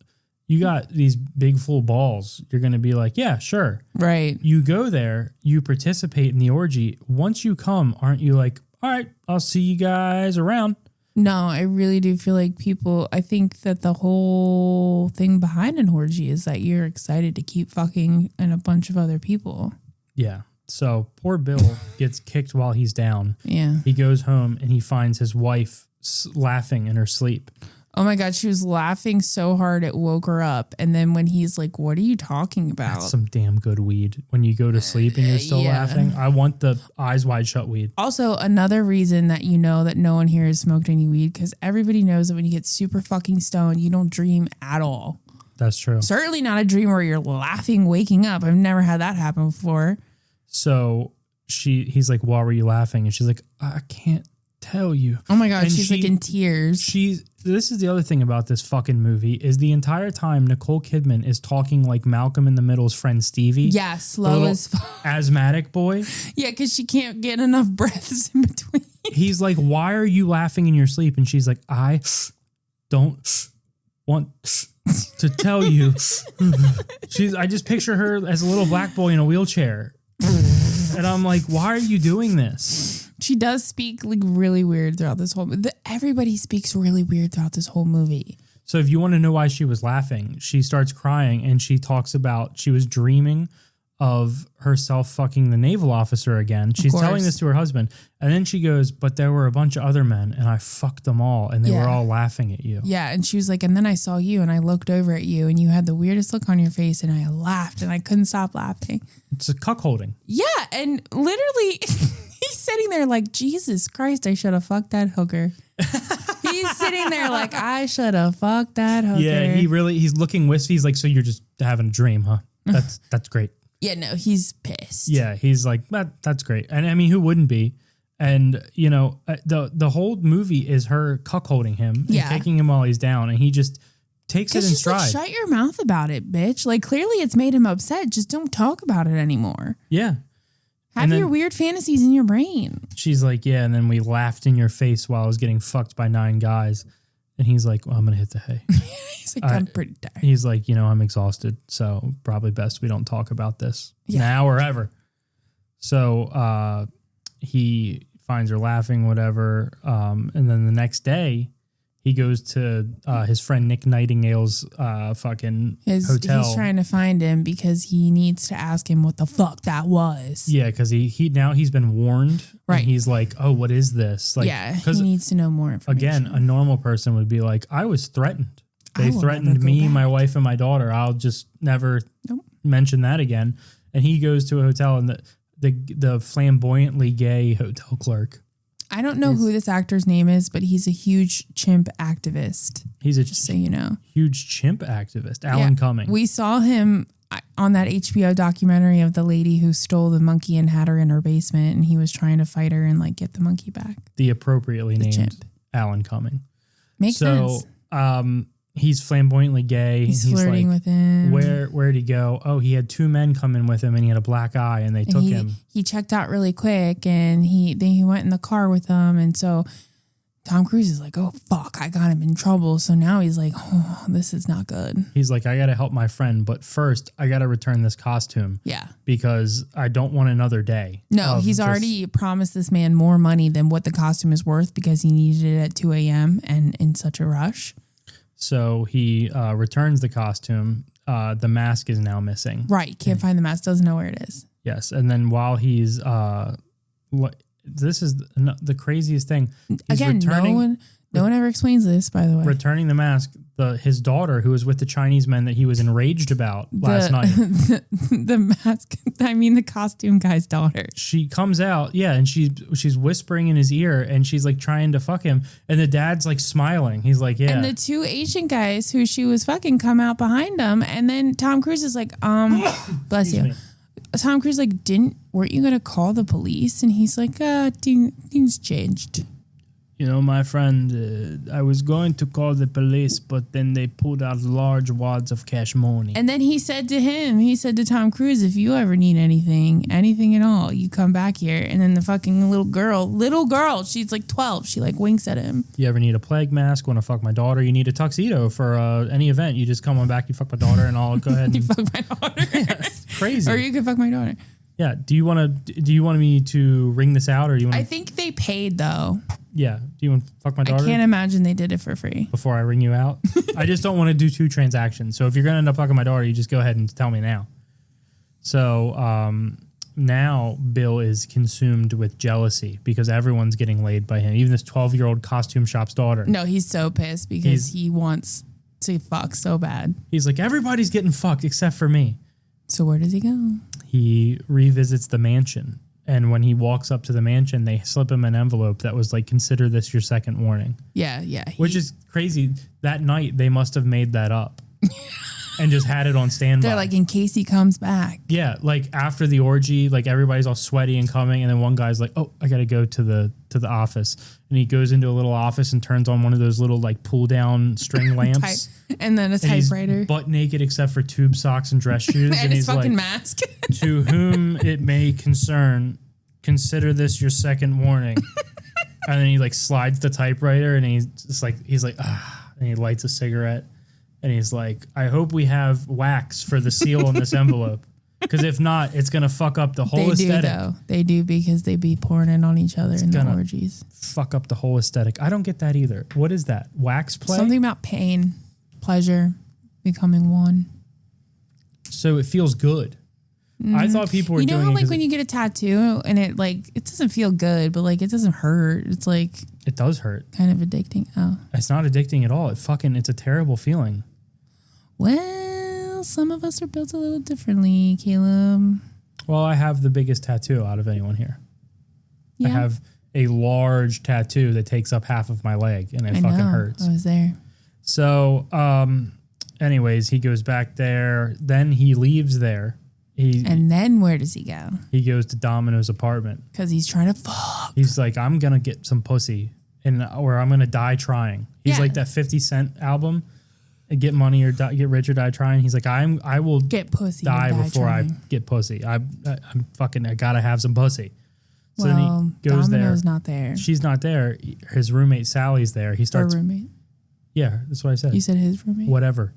You got these big full balls. You're going to be like, yeah, sure. Right. You go there, you participate in the orgy. Once you come, aren't you like, all right, I'll see you guys around? No, I really do feel like I think that the whole thing behind an orgy is that you're excited to keep fucking and a bunch of other people. Yeah. So poor Bill gets kicked while he's down. Yeah. He goes home and he finds his wife laughing in her sleep. Oh my God, she was laughing so hard it woke her up. And then when he's like, what are you talking about? That's some damn good weed. When you go to sleep and you're still laughing. I want the eyes wide shut weed. Also, another reason that you know that no one here has smoked any weed, because everybody knows that when you get super fucking stoned, you don't dream at all. That's true. Certainly not a dream where you're laughing waking up. I've never had that happen before. So he's like, why were you laughing? And she's like, I can't tell you. Oh my God, and she's like in tears. This is the other thing about this fucking movie is the entire time Nicole Kidman is talking like Malcolm in the Middle's friend Stevie. Yeah, slow as fuck. Asthmatic boy. Yeah, because she can't get enough breaths in between. He's like, why are you laughing in your sleep? And she's like, I don't want to tell you. I just picture her as a little black boy in a wheelchair. And I'm like, why are you doing this? She does speak like really weird throughout this whole movie. Everybody speaks really weird throughout this whole movie. So if you want to know why she was laughing, she starts crying and she talks about she was dreaming of herself fucking the naval officer again. She's telling this to her husband. And then she goes, but there were a bunch of other men and I fucked them all and they were all laughing at you. Yeah. And she was like, and then I saw you and I looked over at you and you had the weirdest look on your face and I laughed and I couldn't stop laughing. It's a cuckolding. Yeah. And literally he's sitting there like, Jesus Christ, I should have fucked that hooker. He's sitting there like, I should have fucked that hooker. Yeah, he's looking wispy. He's like, so you're just having a dream, huh? That's great. Yeah, no, he's pissed. Yeah, he's like, that's great. And I mean, who wouldn't be? And, you know, the whole movie is her cuckolding him and kicking him while he's down. And he just takes it in stride. Like, shut your mouth about it, bitch. Like, clearly it's made him upset. Just don't talk about it anymore. Yeah. Have your weird fantasies in your brain. She's like, yeah. And then we laughed in your face while I was getting fucked by 9 guys. And he's like, well, I'm going to hit the hay. He's like, I'm pretty tired. He's like, you know, I'm exhausted. So probably best we don't talk about this now or ever. So he finds her laughing, whatever. And then the next day, he goes to his friend Nick Nightingale's fucking hotel. He's trying to find him because he needs to ask him what the fuck that was. Yeah, because he's been warned. Right. And he's like, oh, what is this? Like, yeah, he needs to know more information. Again, a normal person would be like, I was threatened. They threatened me, my wife, and my daughter. I'll just never mention that again. And he goes to a hotel, and the flamboyantly gay hotel clerk. I don't know who this actor's name is, but he's a huge chimp activist. He's just so you know, huge chimp activist. Alan Cumming. We saw him on that HBO documentary of the lady who stole the monkey and had her in her basement, and he was trying to fight her and like get the monkey back. The appropriately named chimp. Alan Cumming. Makes sense. He's flamboyantly gay. He's flirting with him. Where'd he go? Oh, he had two men come in with him, and he had a black eye, and they took him. He checked out really quick, and he went in the car with them, and so Tom Cruise is like, oh fuck, I got him in trouble. So now he's like, oh, this is not good. He's like, I gotta help my friend, but first I gotta return this costume. Yeah, because I don't want another day. No, he's already promised this man more money than what the costume is worth because he needed it at 2 a.m. and in such a rush. So he returns the costume. The mask is now missing. Right. Can't find the mask. Doesn't know where it is. Yes. And then while he's, this is the craziest thing. He's Again, no one ever explains this, by the way. Returning the mask, his daughter, who was with the Chinese men that he was enraged about last night. The mask, I mean the costume guy's daughter. She comes out, and she's whispering in his ear, and she's like trying to fuck him, and the dad's like smiling. He's like, yeah. And the two Asian guys who she was fucking come out behind him, and then Tom Cruise is like, bless you. Tom Cruise like, weren't you gonna call the police? And he's like, things changed. You know, my friend, I was going to call the police, but then they pulled out large wads of cash money. And then he said to Tom Cruise, if you ever need anything at all, you come back here. And then the fucking little girl, she's like 12. She like winks at him. You ever need a plague mask? Want to fuck my daughter? You need a tuxedo for any event? You just come on back, you fuck my daughter, and I'll go ahead and you fuck my daughter. Yeah, it's crazy. Or you can fuck my daughter. Yeah. Do you want me to ring this out, or you want? I think they paid though. Yeah. Do you want to fuck my daughter? I can't imagine they did it for free. Before I ring you out? I just don't want to do two transactions. So if you're going to end up fucking my daughter, you just go ahead and tell me now. So now Bill is consumed with jealousy because everyone's getting laid by him. Even this 12-year-old costume shop's daughter. No, he's so pissed because he wants to fuck so bad. He's like, everybody's getting fucked except for me. So where does he go? He revisits the mansion. And when he walks up to the mansion, they slip him an envelope that was like, consider this your second warning. Yeah. Which is crazy. That night, they must have made that up and just had it on standby. They're like, in case he comes back. Yeah. Like after the orgy, like everybody's all sweaty and coming. And then one guy's like, oh, I got to go to the office. And he goes into a little office and turns on one of those little like pull down string lamps. And then a typewriter. He's butt naked except for tube socks and dress shoes. and his he's fucking like, mask. To whom it may concern, consider this your second warning. And then he like slides the typewriter and he's like, and he lights a cigarette and he's like, I hope we have wax for the seal on this envelope. Because if not, it's going to fuck up the whole aesthetic. They do, though. They do because they be pouring it on each other in the orgies. Fuck up the whole aesthetic. I don't get that either. What is that? Wax play? Something about pain, pleasure, becoming one. So it feels good. I thought people were doing it. You know how like when you get a tattoo and it doesn't feel good, but like it doesn't hurt. It's like... It does hurt. Kind of addicting. Oh. It's not addicting at all. It's a terrible feeling. Well, some of us are built a little differently, Caleb. Well, I have the biggest tattoo out of anyone here. Yeah. I have a large tattoo that takes up half of my leg, and it fucking hurts. I was there. So, anyways, he goes back there. Then he leaves there. And then where does he go? He goes to Domino's apartment. Because he's trying to fuck. He's like, I'm going to get some pussy, or I'm going to die trying. He's like that 50 Cent album. Get money or get rich or die trying. He's like, I will get pussy die before trying. I get pussy. I'm fucking, I gotta have some pussy. So then he goes Domino's there. not there. She's not there. His roommate Sally's there. He starts. Her roommate. Yeah, that's what I said. You said his roommate. Whatever.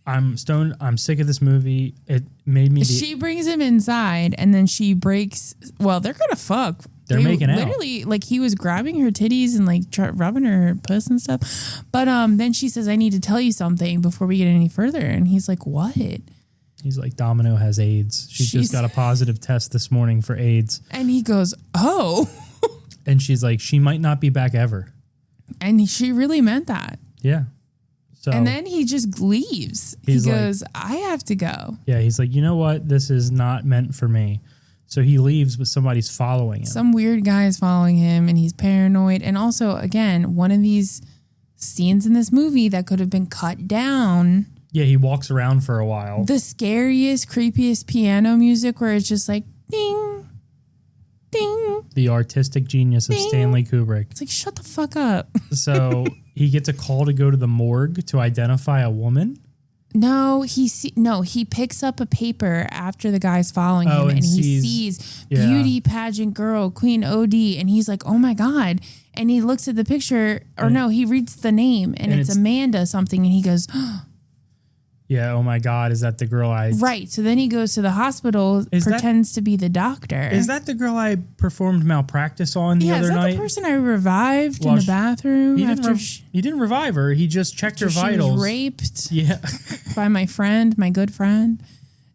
I'm stoned. I'm sick of this movie. It made me. She brings him inside, and then she breaks. Well, they're gonna fuck They're making out. Literally, like he was grabbing her titties and like rubbing her puss and stuff. But then she says, "I need to tell you something before we get any further." And he's like, "What?" He's like, Domino has AIDS. She's just got a positive test this morning for AIDS. And he goes, "Oh." And she's like, she might not be back ever. And she really meant that. Yeah. So and then he just leaves. He goes, I have to go. Yeah, he's like, you know what? This is not meant for me. So he leaves, but somebody's following him. Some weird guy is following him, and he's paranoid. And also, again, one of these scenes in this movie that could have been cut down. Yeah, he walks around for a while. The scariest, creepiest piano music where it's just like, ding, ding. The artistic genius of Stanley Kubrick. It's like, shut the fuck up. So he gets a call to go to the morgue to identify a woman. No, he picks up a paper after the guy's following him, and he sees beauty pageant girl, Queen OD, and he's like, oh my God. And he looks at the picture, he reads the name, and it's Amanda something, and he goes, yeah, oh my God, is that the girl I... Right, so then he goes to the hospital, pretends to be the doctor. Is that the girl I performed malpractice on the other night? Yeah, is that the person I revived in the bathroom? He didn't revive her, he just checked her vitals. She was raped by my good friend.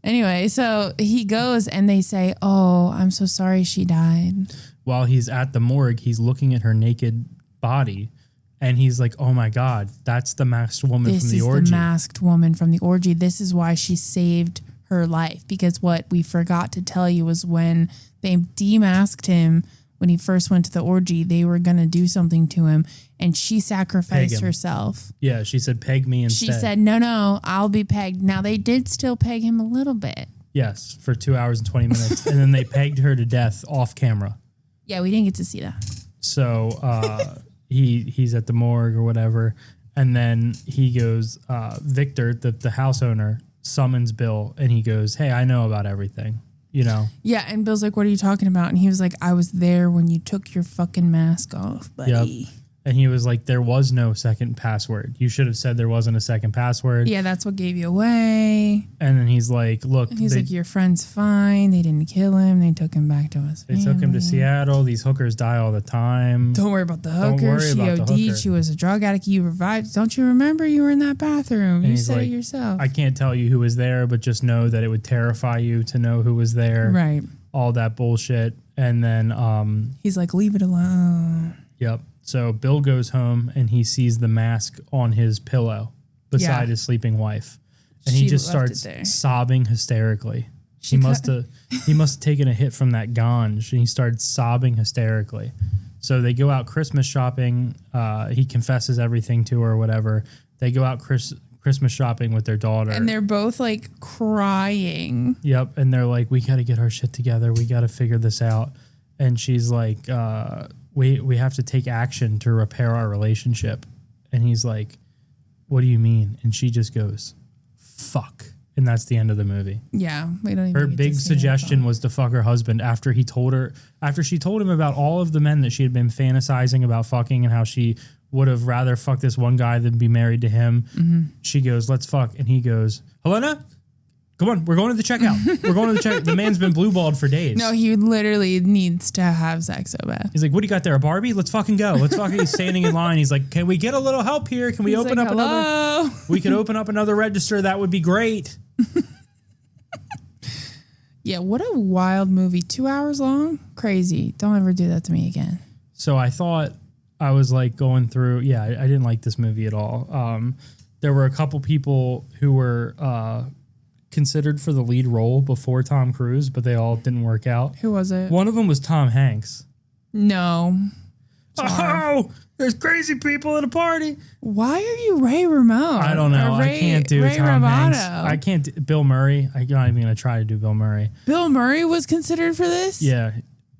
Anyway, so he goes and they say, oh, I'm so sorry she died. While he's at the morgue, he's looking at her naked body. And he's like, oh my God, that's the masked woman from the orgy. This is the masked woman from the orgy. This is why she saved her life. Because what we forgot to tell you was when they demasked him, when he first went to the orgy, they were going to do something to him. And she sacrificed herself. Yeah, she said, peg me instead. She said, no, I'll be pegged. Now, they did still peg him a little bit. Yes, for 2 hours and 20 minutes. And then they pegged her to death off camera. Yeah, we didn't get to see that. So... He's at the morgue or whatever, and then he goes, Victor, the house owner, summons Bill, and he goes, hey, I know about everything, you know? Yeah, and Bill's like, what are you talking about? And he was like, I was there when you took your fucking mask off, buddy. Yep. And he was like, there was no second password. You should have said there wasn't a second password. Yeah, that's what gave you away. And then he's like, look. And he's like, your friend's fine. They didn't kill him. They took him back to us. They took him to Seattle. These hookers die all the time. Don't worry about the hooker. She OD'd. She was a drug addict. You revived. Don't you remember you were in that bathroom? And you said it yourself. I can't tell you who was there, but just know that it would terrify you to know who was there. Right. All that bullshit. And then he's like, leave it alone. Yep. So Bill goes home and he sees the mask on his pillow beside his sleeping wife. And he just starts sobbing hysterically. He must have taken a hit from that ganj, and he started sobbing hysterically. So they go out Christmas shopping. He confesses everything to her or whatever. They go out Christmas shopping with their daughter. And they're both like crying. Yep. And they're like, we got to get our shit together. We got to figure this out. And she's like, we have to take action to repair our relationship. And he's like, what do you mean? And she just goes, fuck. And that's the end of the movie. Yeah. We don't even her big suggestion was to fuck her husband after she told him about all of the men that she had been fantasizing about fucking and how she would have rather fuck this one guy than be married to him. Mm-hmm. She goes, let's fuck. And he goes, Helena, come on, we're going to the checkout. We're going to the check. The man's been blue-balled for days. No, he literally needs to have sex so bad. He's like, what do you got there, a Barbie? Let's fucking go. Let's fucking. He's standing in line. He's like, can we get a little help here? Can we open up another? We could open up another register. That would be great. Yeah, what a wild movie. 2 hours long? Crazy. Don't ever do that to me again. So I thought I was like going through, I didn't like this movie at all. There were a couple people who were considered for the lead role before Tom Cruise, but they all didn't work out. Who was it? One of them was Tom Hanks. No. Oh, there's crazy people at a party. Why are you Ray Romano? I don't know. I can't do Ray Tom Hanks. I can't. Bill Murray. I'm not even going to try to do Bill Murray. Bill Murray was considered for this? Yeah.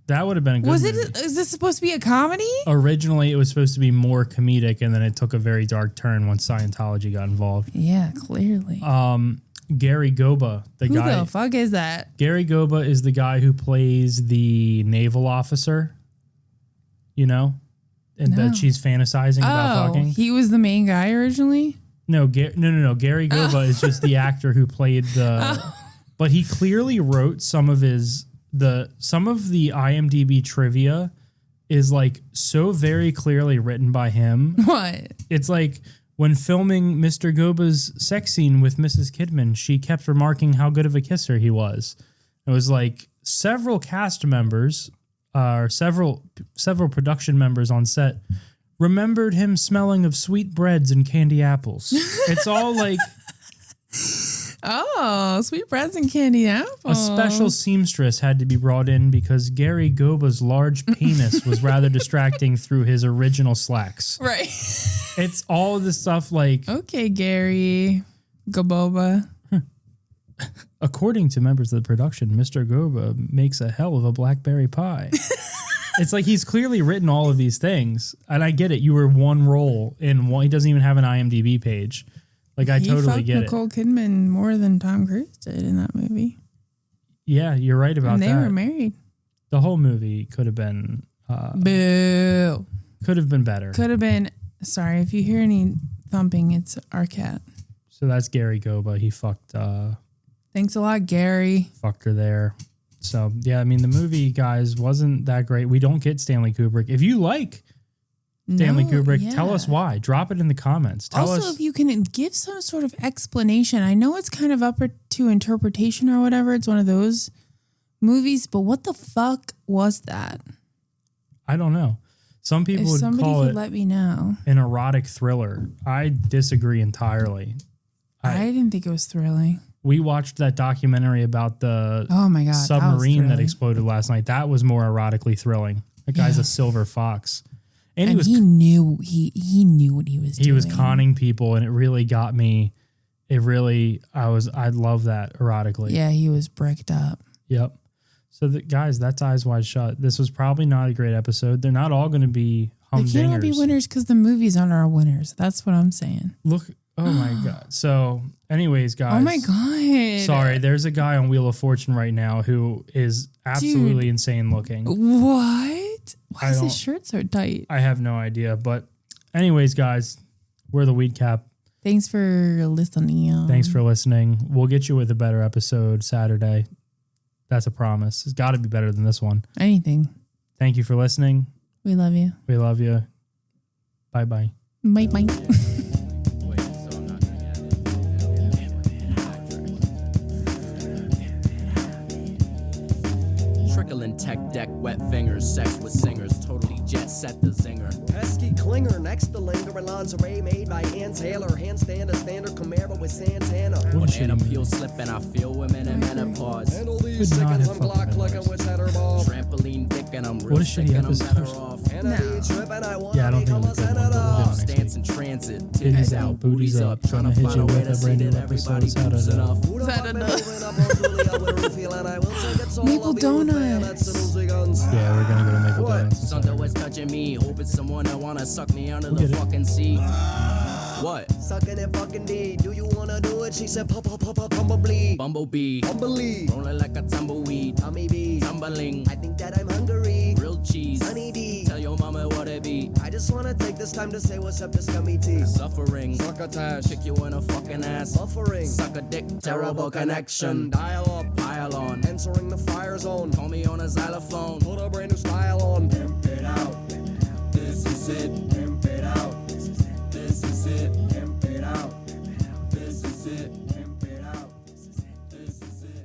That would have been a good movie. Is this supposed to be a comedy? Originally, it was supposed to be more comedic, and then it took a very dark turn once Scientology got involved. Yeah, clearly. Gary Goba, Who the fuck is that? Gary Goba is the guy who plays the naval officer, you know, and that she's fantasizing about fucking. He was the main guy originally? No. Gary Goba is just the actor who played the. But he clearly wrote some of his some of the IMDb trivia is like so very clearly written by him. What? It's like when filming Mr. Goba's sex scene with Mrs. Kidman, she kept remarking how good of a kisser he was. It was like several cast members, or several production members on set remembered him smelling of sweet breads and candy apples. It's all like Oh, sweet breads and candy apples. a special seamstress had to be brought in because Gary Goba's large penis was rather distracting through his original slacks. Right. It's all the stuff like, Okay, Gary Goboba. according to members of the production, Mr. Goba makes a hell of a blackberry pie. It's like he's clearly written all of these things. And I get it. You were one role in one. He doesn't even have an IMDb page. Like, I totally get Nicole Kidman more than Tom Cruise did in that movie. Yeah, you're right about that. And they were married. The whole movie could have been... Boo. Could have been better. Could have been... Sorry, if you hear any thumping, it's our cat. So that's Gary Goba. He fucked Thanks a lot, Gary. her there. So, yeah, I mean, the movie, guys, wasn't that great. We don't get Stanley Kubrick. If you like Stanley Kubrick, tell us why. Drop it in the comments. Tell us if you can give some sort of explanation. I know it's kind of up to interpretation or whatever. It's one of those movies, but what the fuck was that? I don't know. Some people would call it let me know. an erotic thriller. I disagree entirely. I didn't think it was thrilling. We watched that documentary about the that submarine that was exploded last night. That was more erotically thrilling. That guy's a silver fox. And he knew he knew what he was doing. He was conning people, and it really got me. I love that erotically. Yeah, he was bricked up. Yep. So, guys, that's Eyes Wide Shut. This was probably not a great episode. They're not all going to be humdingers. They can't all be winners because the movies aren't our winners. That's what I'm saying. Look, oh my God. So, anyways, guys. Oh my God. Sorry, there's a guy on Wheel of Fortune right now who is absolutely insane looking. What? Why is his shirt so tight? I have no idea. But anyways, guys, we're the Weed Cap. Thanks for listening. Thanks for listening. We'll get you with a better episode Saturday. That's a promise. It's got to be better than this one. Anything. Thank you for listening. We love you. We love you. Bye-bye. Bye-bye. Trickling tech deck, wet fingers, sex with singers, totally jet set the zinger. Pesky clinger next to linger in lingerie made by Ann Taylor. Handstand a standard Camaro with Santana. What a shitty Banana movie. peel slipping, I feel women in menopause. Handle these Could not seconds, have I'm fucking Glock been clicking worse. with cheddar ball. Trampoline dick and I'm What real a sick shitty and I'm episode. better off. And I be tripping, I wanna Yeah, I don't think become a it's a good one. senator. We'll do it next Stance in week. transit, Titties titties out, out, booties up, trying to hit find you a way with to a see brand new that episode everybody Saturday. boots enough. Who the fuck been moving up on Julia with Rufio and I will take it all Maple of you with Donuts. bayonets and Uzi guns. Yeah, we're going to go to Maple What? Donuts. Something was touching me, hoping someone that wanna suck me under We'll the get it. fucking sea. What? Sucking it fucking D. Do you wanna do it? She said, Bumblebee. Bumblebee, Bumblebee. rolling like a tumbleweed, Tommy B. tumbling, I think that I'm hungry. grilled cheese. Honey D. Tell your mama what it be. I just wanna take this time to say what's up to Scummy T. Suffering, Succotash. kick you in a fucking ass. Buffering. Suck a dick, terrible connection. Dial up. Pile on, Entering the fire zone. call me on a xylophone. Put a brand new style